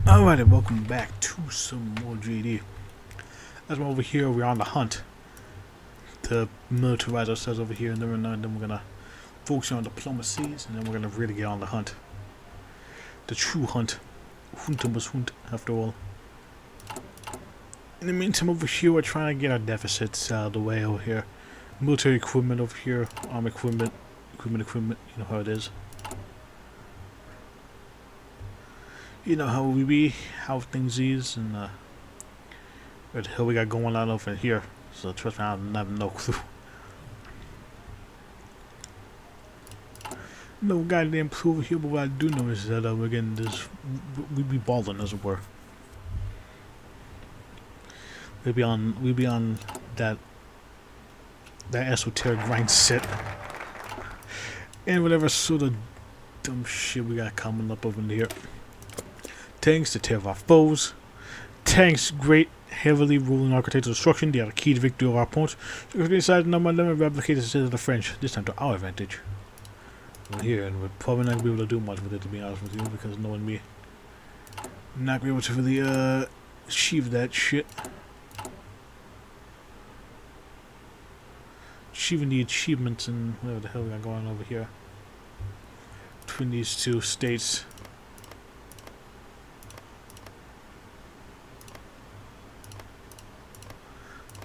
Alright, and welcome back to some more JD. As we're over here, we're on the hunt to militarize ourselves over here, and then we're gonna focus on diplomacies, and then we're gonna really get on the hunt. The true hunt. Hunter must hunt, after all. In the meantime, over here, we're trying to get our deficits out of the way over here. Military equipment over here, army equipment, you know how it is. You know how we be, how things is, and what the hell we got going on over here. So trust me, I have no clue. No goddamn clue over here, but what I do know is that we're getting this, we be balling as it were. We be on that esoteric grind set, and whatever sort of dumb shit we got coming up over here. Tanks to tear off our foes. Tanks, great, heavily ruling architectural destruction. They are the key to victory of our opponents. So we decided number 11 replicate the state of the French, this time to our advantage. We're here, and we're probably not going to be able to do much with it, to be honest with you, because knowing me, not be able to really achieve that shit. Achieving the achievements and whatever the hell we got going on over here between these two states.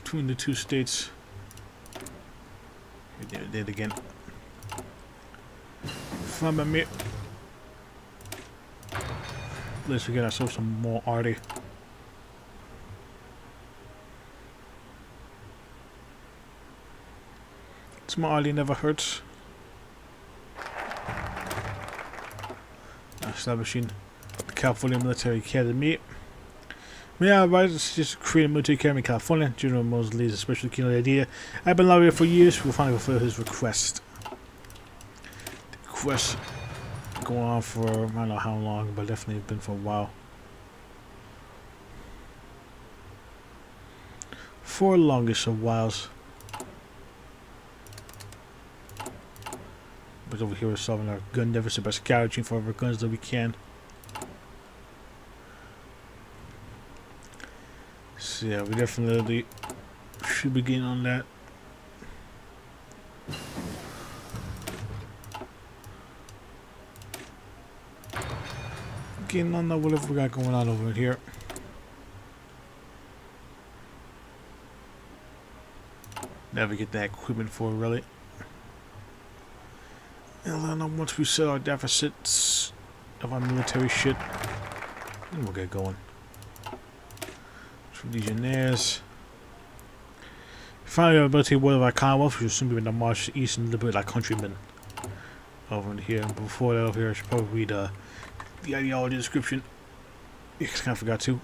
Between the two states. There it did again. From me. Let's get ourselves some more arty. Some arty never hurts. Establishing the California Military Academy. Yeah, right, it's just create a military academy in California. General Mosley is especially keen on the idea. I've been lobbying for years. We'll finally fulfill his request. The request going on for, I don't know how long, but definitely been for a while. For the longest of whiles. But over here we're solving our gun deficit by scavenging for whatever guns that we can. So yeah, we definitely should be getting on that. Getting on that, whatever we got going on over here. Never get that equipment for really. And then once we set our deficits of our military shit, then we'll get going. Legionnaires. Finally, our ability to of our Commonwealth, which will soon be in the march east and liberate our countrymen. Over here. And before that, over here, I should probably read the ideology description. I kind of forgot to.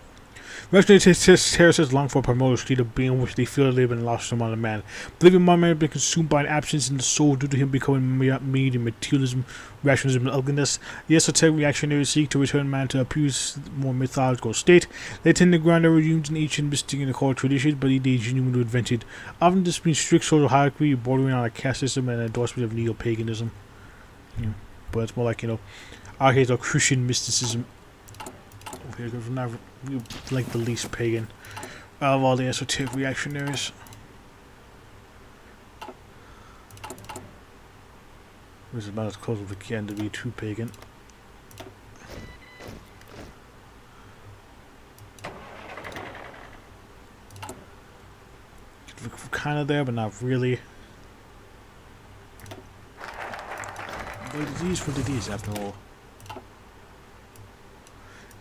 Revolutionary terrorists long for a promoted state of being in which they feel they've been lost among a man. Believing my man has been consumed by an absence in the soul due to him becoming mead in materialism, rationalism, and ugliness. The esoteric reactionaries seek to return man to a pure, more mythological state. They tend to ground their regimes in ancient mystic and occult traditions, but they genuinely invented. Often this means strict social hierarchy, bordering on a caste system and an endorsement of neo-paganism. Yeah. But it's more like, you know, our case of Christian mysticism. Over here, because we're not like the least pagan out of all the esoteric reactionaries. This is about as close as we can to be too pagan. We're kind of there, but not really. But it is what it is, after all.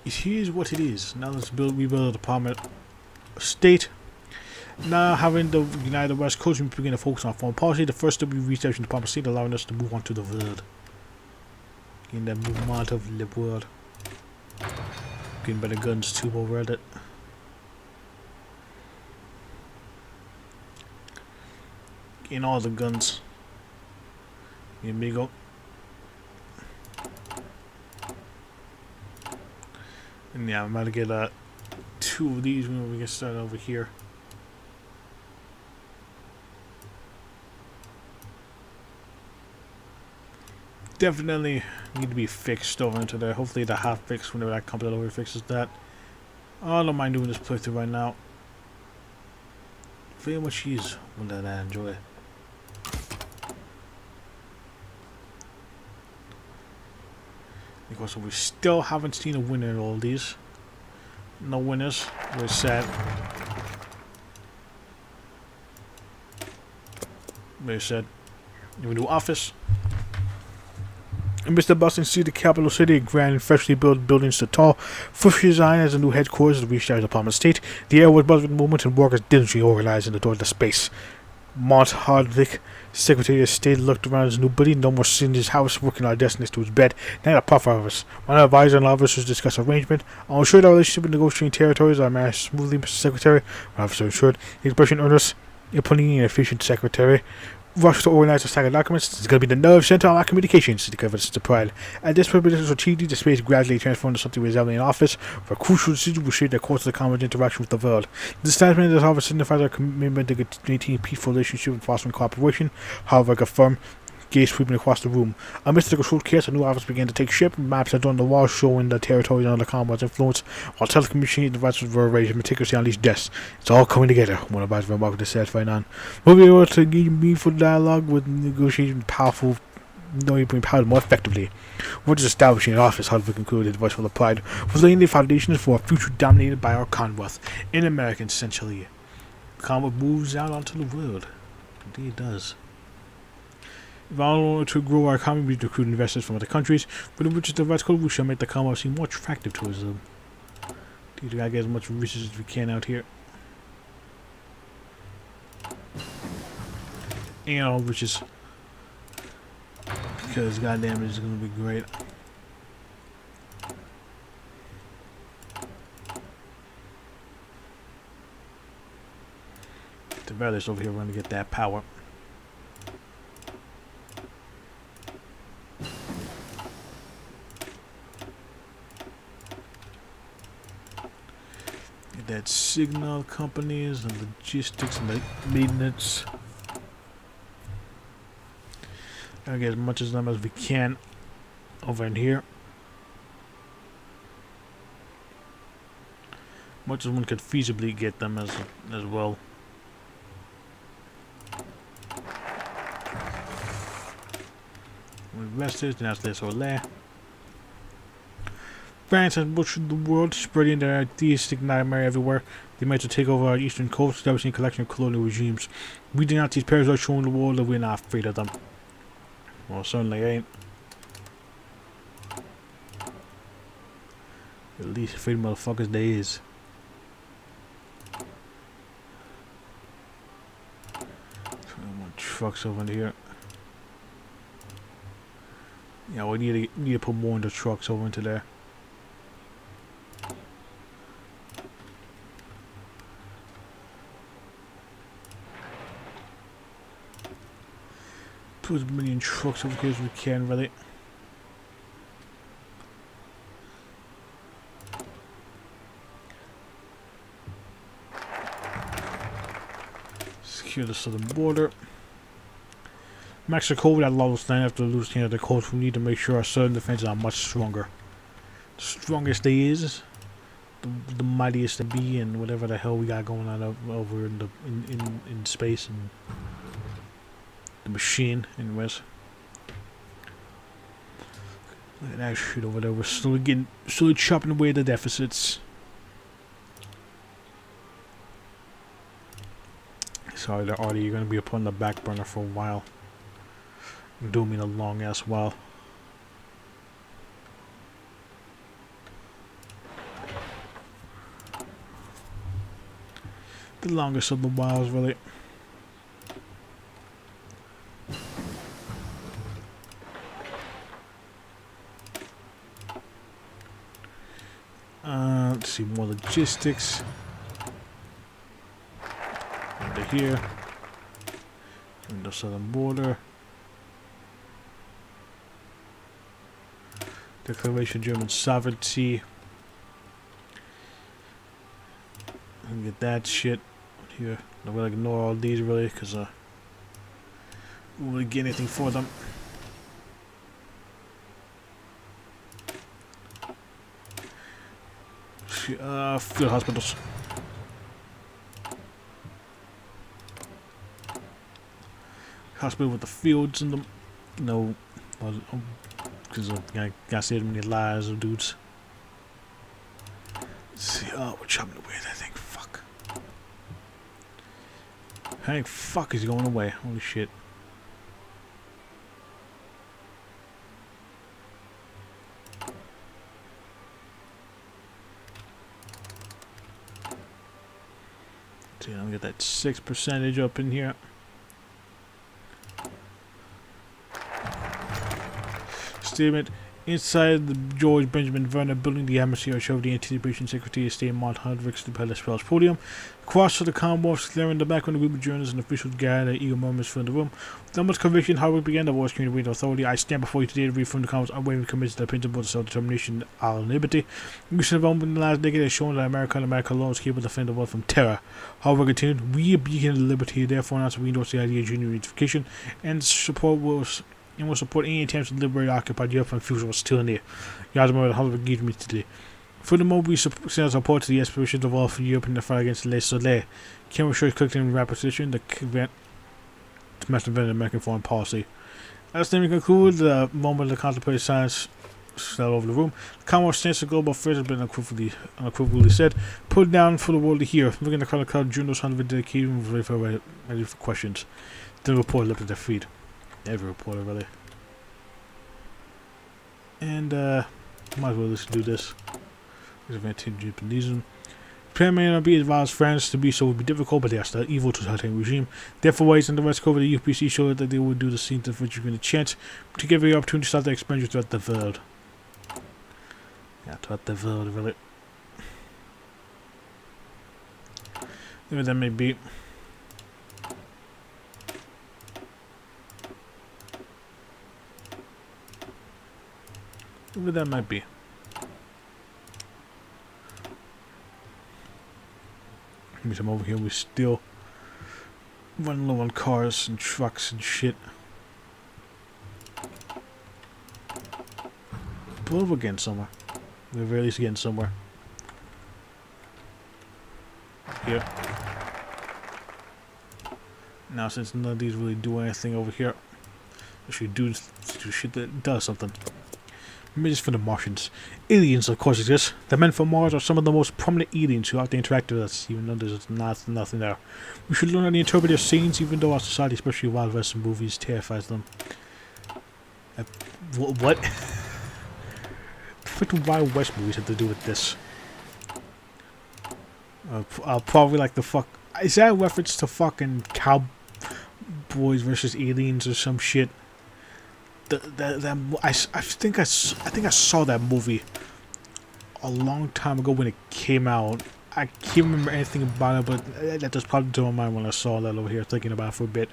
It is what it is. Now let's rebuild a department of state. Now having the United West Coast, we begin to focus on foreign policy. The first step we research in the department of state, allowing us to move on to the world. Getting that movement of the world. Getting better guns too over at it. Getting all the guns. Here we go. And yeah, I'm about to get two of these when we get started over here. definitely need to be fixed over into there. Hopefully the half fixed whenever that comes over fixes that. I don't mind doing this playthrough right now. Very much ease one that I enjoy. Because we still haven't seen a winner in all of these. No winners. We're sad. Very sad. New office. Mr. Boston see the capital city, grand and freshly built buildings stood tall. Fresh design as a new headquarters of the Research Department State. The air was buzzed with movement and workers diligently organized in the door to space. Mont Hardwick, Secretary of State, looked around his new building. No more sitting in his house, working on a desk next to his bed. Now a puff office. One advisor and officers discuss arrangement. I'll ensure that relationship in negotiating territories are managed smoothly, Mr. Secretary. One officer assured. The expression earnest, implementing an efficient secretary. Rush to organize a stack of documents. This is going to be the nerve center of our communications, the government to pride. At this point, this was achieved, the space gradually transformed into something resembling an office, where crucial decisions will shape the course of the common interaction with the world. The establishment of this office signifies our commitment to maintain peaceful relationship and fostering cooperation. However, like a firm gaze sweeping across the room. Amidst the controlled chaos, a new office began to take shape. Maps adorned the walls showing the territories under the Commonwealth's influence, while telecommunication devices were arranged meticulously on each desk. It's all coming together, one advisor remarked to satisfied on. We'll be able to engage in meaningful dialogue with negotiation powerful, knowing being powered more effectively. We're just establishing an office, Hardwick concluded, his voice full of pride. We're laying the foundations for a future dominated by our Commonwealth. In America, essentially. The Commonwealth moves out onto the world. Indeed it does. If I want to grow our economy, we recruit investors from other countries. But which is the right code, we shall make the Commonwealth seem more attractive towards them. We gotta get as much resources as we can out here. And all riches. Because goddamn it is gonna be great. The brothers over here are gonna get that power. That signal companies and logistics and maintenance. Gotta get as much of them as we can over in here. Much as one could feasibly get them as well. Investors, that's this or there. France has butchered the world, spreading their theistic nightmare everywhere. They meant to take over our eastern coast, establishing a collection of colonial regimes. We denounce these parasites, showing the world that we're not afraid of them. Well, certainly ain't. At least afraid motherfuckers there is. More trucks over here. Yeah, we need to put more into trucks over into there. Put as many trucks over here as we can, really. Secure the southern border. Mexico, that lawless land after losing the coast, we need to make sure our southern defenses are much stronger. The strongest they is, the mightiest to be, and whatever the hell we got going on over in space and the machine, anyways. Look at that shit over there. We're slowly chopping away the deficits. Sorry, the Artie, you're gonna be up on the back burner for a while. Do mean a long ass while. The longest of the whiles, really. Let's see, more logistics. Under here. On the southern border. Declaration of German sovereignty. And get that shit here. I'm gonna ignore all these really, because we won't really get anything for them. Field hospitals. Hospital with the fields in them. No, because I got so many lies of dudes. Let's see. Oh, we're chopping away. I think. Fuck. Hey, fuck is going away. Holy shit. See, I'm gonna get that 6% up in here. Statement. Inside the George Benjamin Verner building, the atmosphere showed the anticipation secretary of state Mont Hudricks to Palace Palace podium. Across to the Commonwealth, glaring in the background, a group of journalists and officials gathered, eager murmurs filled the room. With almost conviction, Hardwick began to voice communicating authority. I stand before you today to read from the Commonwealth's unwavering commitment to the principle of self-determination and our liberty. Recent development in the last decade has shown that America and America alone is capable of defending the world from terror. Hardwick continued, we are beacon of liberty, therefore announced we endorse the idea of junior unification and will support any attempts to liberate occupied Europe from future tyranny. Yadamar Hardwick gave me today. Furthermore, we send support to the aspirations of all for Europe in the fight against Les Soleil. Cameron shows clicked in rapid position the event to match the event in American foreign policy. As we conclude, the moment of the contemplated silence fell over the room. The Commonwealth stance of global affairs has been unequivocally said. Put down for the world to hear. Looking at the crowd, journalists on the dedicated and ready for questions. The reporter left at their feet. Every reporter, really. And, might as well just do this. There's a Japanism. Japan may not be advised France to be so would be difficult, but they are still evil to totalitarian regime. Therefore, Whites and the West Coast of the UPC showed that they would do the same to which given a chance to give the opportunity to start their expansion throughout the world. Yeah, throughout the world, really. Whatever that may be. Whatever that might be. I'm over here, we still run low on cars and trucks and shit. But we're getting somewhere. We're very least getting somewhere. Here. Now, since none of these really do anything over here, we should do shit that does something. Images from the Martians. Aliens, of course, exist. The men from Mars are some of the most prominent aliens who have to interact with us, even though there's nothing there. We should learn how to interpret their scenes, even though our society, especially Wild West movies, terrifies them. What? What do Wild West movies have to do with this? Probably like the fuck. Is that a reference to fucking Cowboys versus Aliens or some shit? I think I saw that movie a long time ago when it came out. I can't remember anything about it, but that just popped into my mind when I saw that over here, thinking about it for a bit.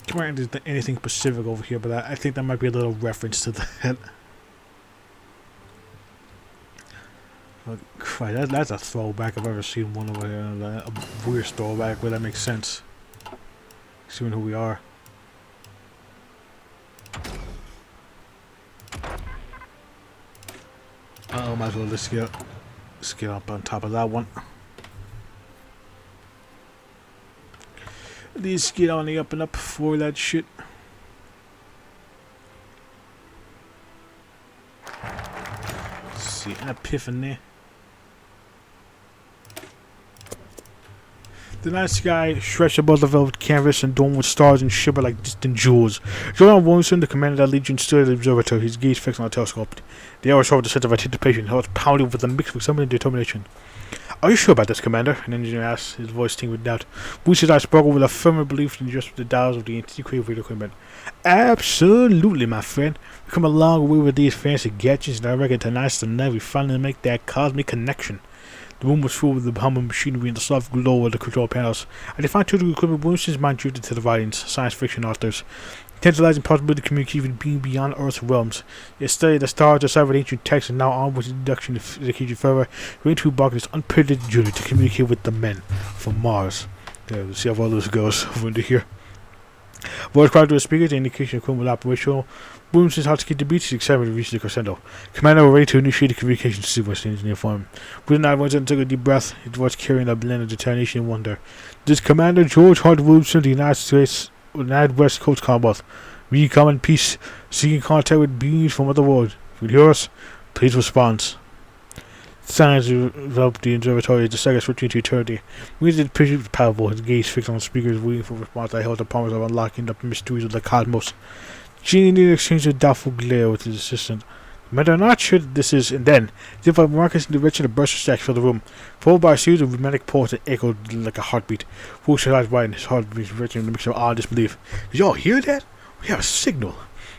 Can't remember anything specific over here, but I think that might be a little reference to that. Christ, that's a throwback I've ever seen one over here. A weird throwback, but that makes sense. Seeing who we are. Might as well let's get up on top of that one. Let's get on the up and up for that shit. Let's see, an epiphany. The night sky stretched above the velvet canvas and domed with stars and shivered like distant jewels. John Wilson, the commander of the Legion, stood at the observatory, his gaze fixed on the telescope. The air showed a sense of anticipation, his heart pounding with a mix of excitement and determination. Are you sure about this, Commander? An engineer asked, his voice tinged with doubt. Wilson's eyes sparkled with a firmer belief in just the dials of the antiquated radio equipment. Absolutely, my friend. We've come a long way with these fancy gadgets, and I reckon tonight's the night we finally make that cosmic connection. The room was filled with the humming machinery and the soft glow of the control panels. I defined to the equipment Wilson's mind drifted to the writings, science fiction authors, tantalizing possibility to communicate with being beyond Earth's realms. It studied the stars, deciphered ancient texts, and now on with the deduction to education further, we into embark on this unprecedented journey to communicate with the men from Mars. Yeah, we'll see how all this goes over into here. Voice cracked to the speaker, the indication of equipment operational. Boom says how to keep the beach, except reach the crescendo. Commander, we're ready to initiate the communication to see what's in engineer form. Within that voice took a deep breath, his voice carrying a blend of determination and wonder. This is Commander George Hart Williamson, the United West Coast Commonwealth. We come in peace, seeking contact with beings from other worlds. If you can hear us, please respond. Signs developed the observatory as the seconds retreat to eternity. Music picture was powerful, his gaze fixed on the speakers, waiting for response. I held the promise of unlocking the mysteries of the cosmos. Genie exchanged a doubtful glare with his assistant. But I'm not sure that this is, and then, as if like Marcus in the direction of burst of stacks filled the room, followed by a series of rhythmic pulses that echoed like a heartbeat. Fuchs' eyes widened, his heart beat rich in a mixture of awe and disbelief. Did y'all hear that? We have a signal.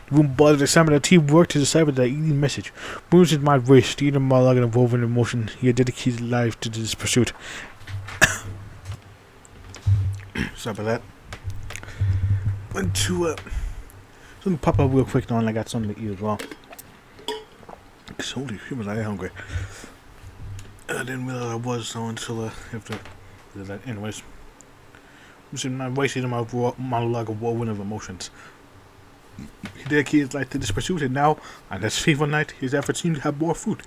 The room buzzed, examined, the team worked to decipher the alien message. Bruce's mind raced, the inner monologue and involving emotion. He had dedicated his life to this pursuit. Sorry about that. Went to, let me pop up real quick now, and I got something to eat as well. Holy shit, was I hungry. I didn't realize I was so until after that. Anyways, I'm wasting my monologue of whirlwind of emotions. He dedicated his life to this pursuit, and now, on this fateful night, his efforts seem to have more fruit.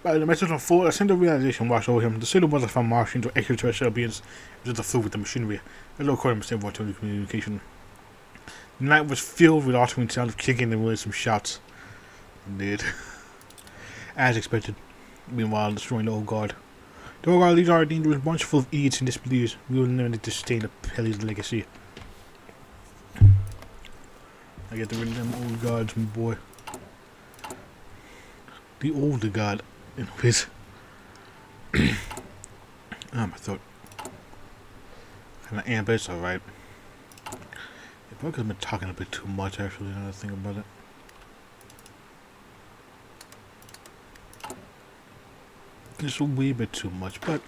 By the message unfolded, a sense of realization washed over him. The signal wasn't from Martians or extraterrestrial beings, it was the fluid with the machinery. A low quarter mistake for communication. The night was filled with altering sounds of kicking and really some shots. Indeed. As expected. Meanwhile, destroying the old guard. The old guard leads our dangerous bunch full of idiots and disbelievers. We will never need to sustain the Pelly's legacy. I get rid of them old guards, my boy. The older guard, anyways. My throat. Kinda amp, it's alright. Yeah, probably 'cause I've been talking a bit too much, actually, now that I think about it. Just a wee bit too much, but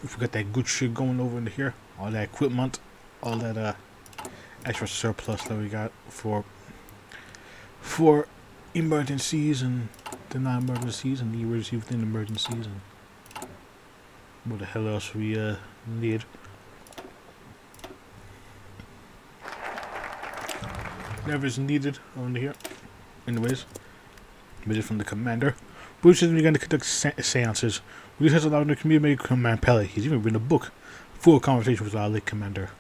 if we got that good shit going over into here, all that equipment, all that extra surplus that we got for emergencies and the non-emergencies and the emergency within emergencies and what the hell else we need. Whatever is needed over here. Anyways, visit from the commander. Bruce is going to conduct seances. Bruce has allowed the community to command Pele. He's even written a book. Full conversation with our late commander.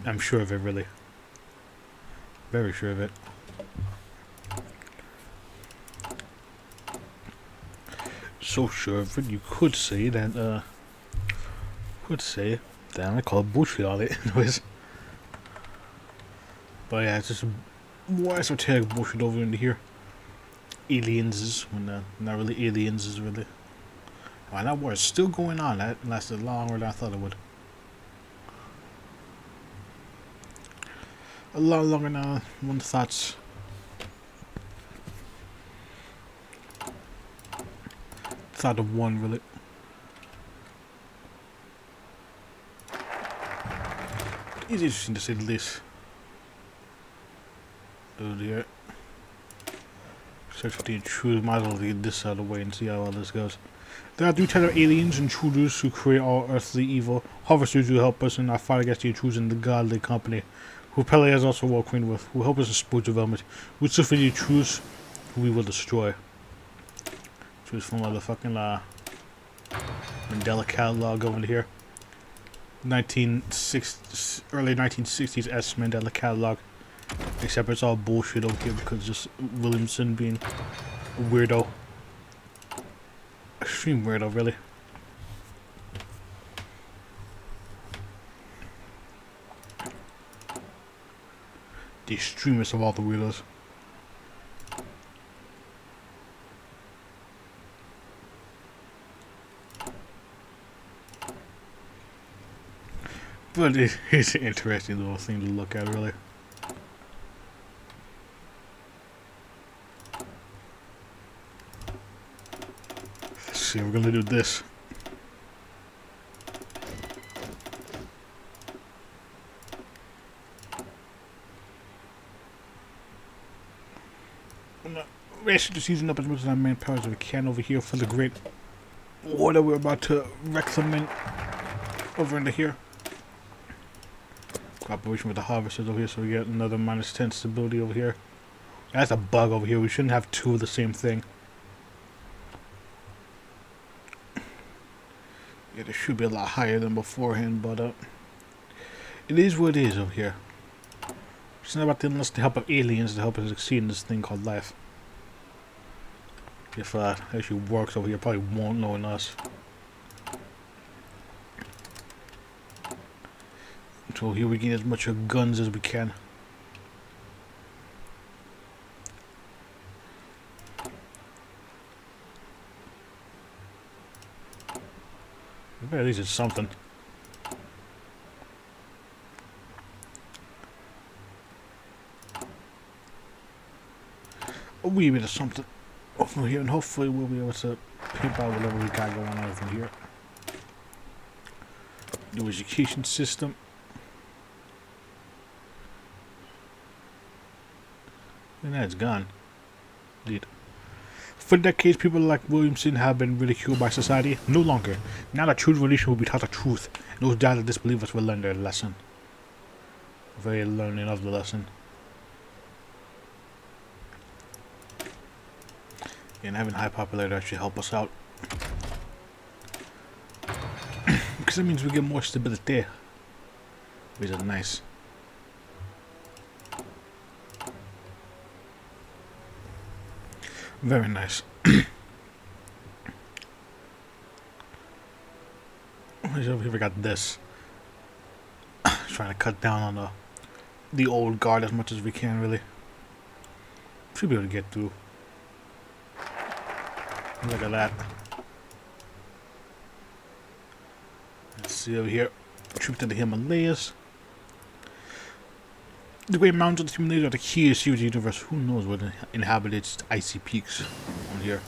I'm sure of it, really. Very sure of it. So sure of it, you could say that, I call it bullshit all it, anyways. But yeah, it's just more esoteric bullshit over into here. Aliens, when not really aliens, is really. Well, that war is still going on. That lasted longer than I thought it would. A lot longer than one thoughts. Thought of one, really. It's interesting to say the least. Oh dear. Search for the intruders. Might as well get this out of the way and see how all this goes. There are 3 types of aliens, intruders who create all earthly evil, harvesters who help us in our fight against the intruders and the godly company, who Pele has also well acquainted with, who help us in spiritual development. We still for the intruders who we will destroy. Choose from motherfucking Mandela catalog over here. Early 1960s S Mandela catalog. Except it's all bullshit over here because just Williamson being a weirdo. Extreme weirdo, really. The extremist of all the weirdos. But it's an interesting little thing to look at, really. See, we're gonna do this. I'm not racing to season up as much as our manpower as we can over here for the great war that we're about to reclaim over into here. Cooperation with the harvesters over here, so we get another -10 stability over here. That's a bug over here. We shouldn't have two of the same thing. Yeah, this should be a lot higher than beforehand, but it is what it is over here. It's not about the help of aliens to help us succeed in this thing called life. If it actually works over here, probably won't knowing us. So here we get as much of guns as we can. At least it's something. A wee bit of something over here, and hopefully we'll be able to pimp out whatever we got going on over here. New education system. And that's gone. Indeed. For decades, people like Williamson have been ridiculed by society. No longer. Now the true revelation will be taught the truth. And those that disbelieve us will learn their lesson. Very learning of the lesson. And having high popularity actually help us out. Because that means we get more stability. Which is nice. Very nice. Over here we got this. Trying to cut down on the old guard as much as we can, really. Should be able to get through. Look at that. Let's see over here. Trip to the Himalayas. The great mountains of the Himalayas are the key to the universe. Who knows what inhabits icy peaks on here.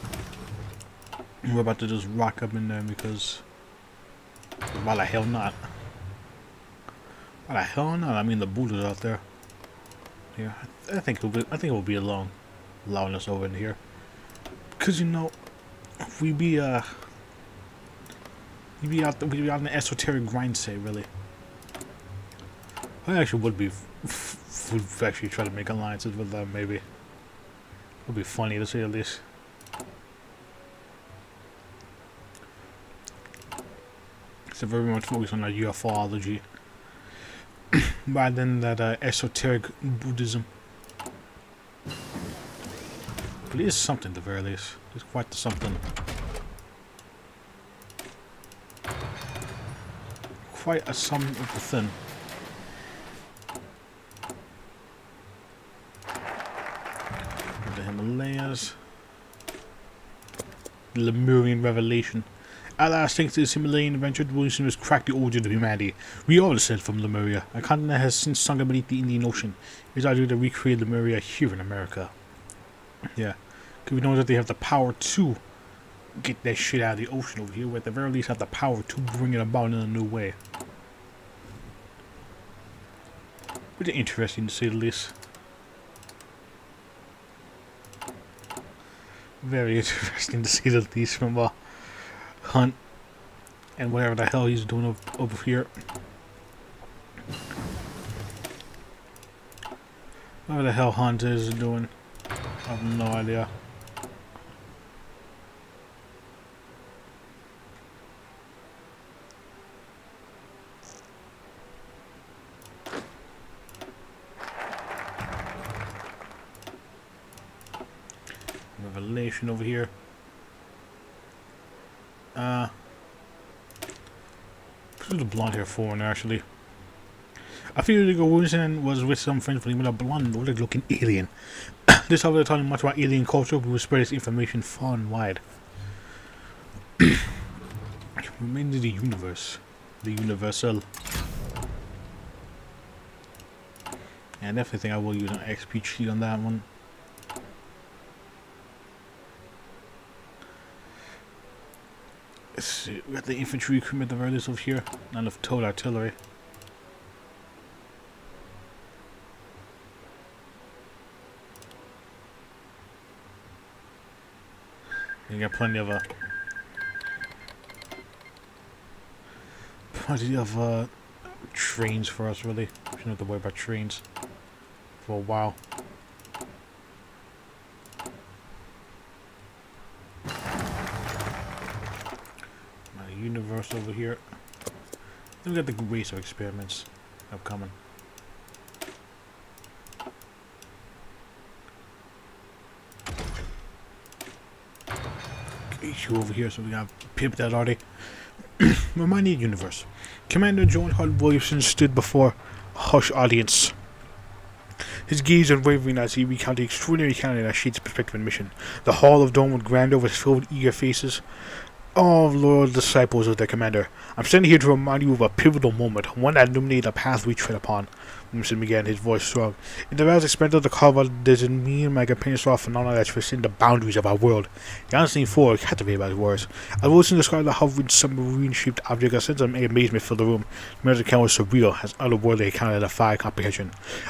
We're about to just rock up in there because why the hell not? Why the hell not? I mean the Buddha's out there. Yeah, I think it will be allowing us over in here. Cause you know, we be out in the esoteric grind say really. I actually would be actually try to make alliances with them maybe. It would be funny to say the least. Except very much focused on that UFOlogy rather than that esoteric Buddhism. But it is something at the very least. It's quite the something. Quite a sum of the thing. The Himalayas. The Lemurian revelation. At last, thanks to this Himalayan adventure, Williamson has cracked the origin of humanity. We all descend from Lemuria, a continent that has since sunk beneath the Indian Ocean. It is our duty to recreate Lemuria here in America. Yeah, because we know that they have the power to get that shit out of the ocean over here. We at the very least have the power to bring it about in a new way. Pretty interesting to say the least. Very interesting to see the least from Hunt and whatever the hell he's doing over here. Whatever the hell Hunt is doing, I have no idea. Revelation over here. Who's the blonde hair foreigner actually? A few years ago, Wilson was with some friends when he met a blonde, Nordic looking alien. This, however, taught him much about alien culture, we will spread this information far and wide. Remains the universe. The universal. Yeah, I definitely think I will use an XP cheat on that one. Let's see, we got the infantry equipment at the very least over here. Not enough towed artillery. You got plenty of trains for us really. don't have to worry about trains for a while. My universe over here. Then we got the race of experiments upcoming. Issue over here, so we got pipped that already. Reminded universe. Commander John Hall Williamson stood before a hushed audience. His gaze unwavering as he recounted the extraordinary account that shades perspective and mission. The hall of domed grandeur was filled with eager faces. Oh, loyal disciples of their commander, I'm standing here to remind you of a pivotal moment, one that illuminated the path we tread upon. Williamson began, his voice strong. In the vast expanse of the carve doesn't me and my companions saw a phenomenon that transcended the boundaries of our world. The unseen four captivated by his words. As Wilson described the hovering submarine-shaped object, a sense of amazement filled the room. The man's account was surreal, as otherworldly account that defied comprehension.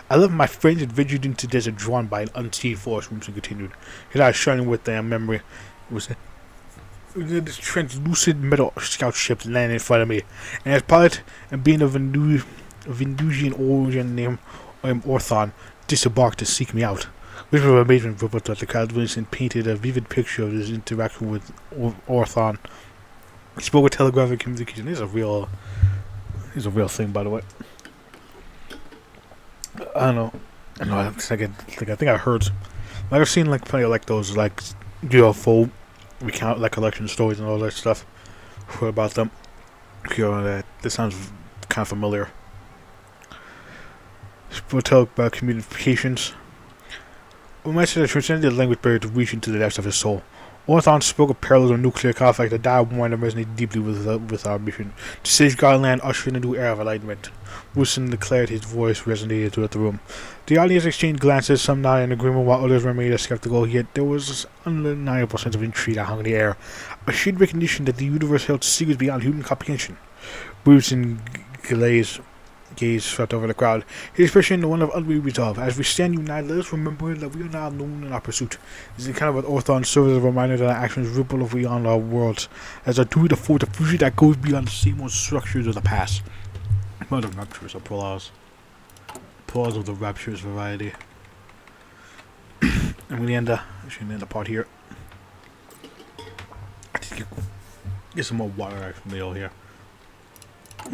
I left my friends and ventured into the desert drawn by an unseen force, Wilson continued. His eyes shining with their memory. It was this translucent metal scout ship landed in front of me, and as pilot and being of Venusian origin named Orthon disembarked to seek me out. Whispers of amazement rippled throughout the crowd. Vincent painted a vivid picture of his interaction with Orthon. He spoke with telegraphic communication. This is a real thing, by the way. I don't know. I think I heard. Like I've seen like plenty of like those like UFO recount like collection stories and all that stuff. Heard about them. That this sounds kind of familiar. We'll talk about communications. We mentioned that transcended the language barrier to reach into the depths of his soul. Orthon spoke of parallels of nuclear conflict that died warned and resonated deeply with our mission to safeguard land, usher in a new era of enlightenment. Wilson declared, his voice resonated throughout the room. The audience exchanged glances, some nodded in agreement while others remained skeptical, yet there was this undeniable sense of intrigue that hung in the air, a shared recognition that the universe held secrets beyond human comprehension. Wilson gaze swept over the crowd, his expression one of unwearied resolve. As we stand united, let us remember that we are not alone in our pursuit. This is kind of what Orthon serves as a reminder that our actions ripple beyond our worlds, as a tool to forge a future that goes beyond the same old structures of the past. Not of rapturous applause. Applause of the rapturous variety. I'm gonna end the part here. Get some more water from the oil here.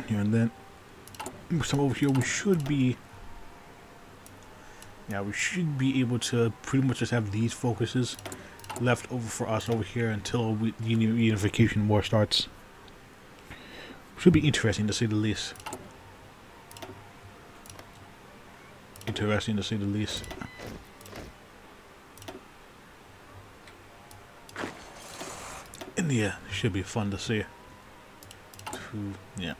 Here and then. Some over here we should be able to pretty much just have these focuses left over for us over here until the unification war starts. Should be interesting to say the least. And yeah, should be fun to see. Yeah.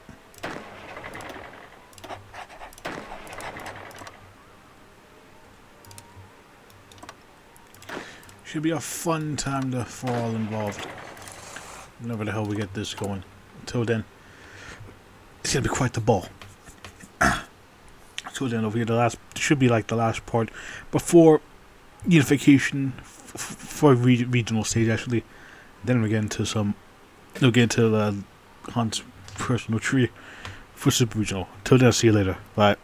Should be a fun time for all involved. Whenever the hell we get this going. Until then, it's gonna be quite the ball. Until then, over here, should be like the last part before unification for regional stage. Actually, then we get into the Hunt's personal tree for super regional. Until then, see you later. Bye.